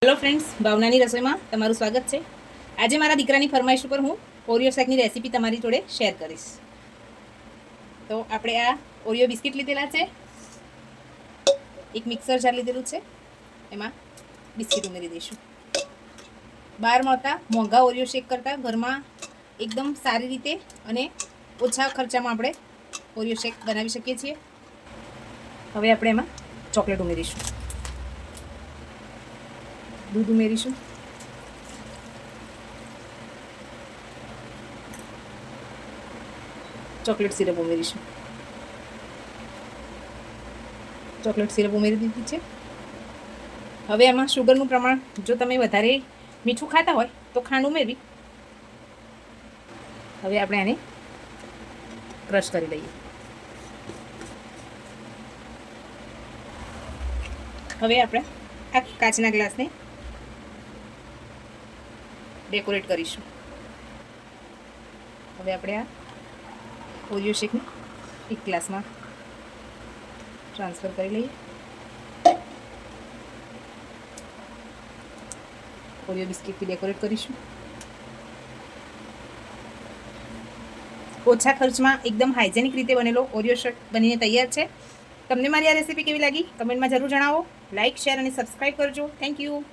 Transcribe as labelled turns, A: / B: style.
A: Hello friends, ભાવનાની રસોઈમાં તમારું સ્વાગત છે. આજે મારા દીકરાની ફરમાઈશ ઉપર હું ઓરિયો શેકની રેસીપી તમારી જોડે શેર કરીશ. તો આપણે આ ઓરિયો બિસ્કિટ લીધેલા છે, એક મિક્સર જાર લીધેલું છે, એમાં બિસ્કિટ ઉમેરી દઈશું. બહાર મળતા મોંઘા ઓરિયો શેક કરતાં ઘરમાં એકદમ સારી રીતે અને ઓછા ખર્ચામાં આપણે ઓરિયો શેક બનાવી શકીએ છીએ. હવે આપણે એમાં ચોકલેટ ઉમેરીશું, દૂધ ઉમેરીશું, ચોકલેટ સિરપ ઉમેરીશું. ચોકલેટ સિરપ ઉમેરી દીધી છે. હવે એમાં શુગરનું પ્રમાણ, જો તમે વધારે મીઠું ખાતા હોય તો ખાંડ ઉમેરવી. હવે આપણે આને ક્રશ કરી લઈએ. હવે આપણે આ કાચના ગ્લાસને ડેકોરેટ કરીશું. હવે આપણે આ ઓરિયો શેકને એક ગ્લાસમાં ટ્રાન્સફર કરી લઈએ. ઓરિયો બિસ્કિટથી ડેકોરેટ કરીશું. ઓછા ખર્ચમાં એકદમ હાઇજેનિક રીતે બનેલો ઓરિયો શેક બનીને તૈયાર છે. તમને મારી આ રેસીપી કેવી લાગી કમેન્ટમાં જરૂર જણાવો. લાઇક, શેર અને સબસ્ક્રાઈબ કરજો. Thank you.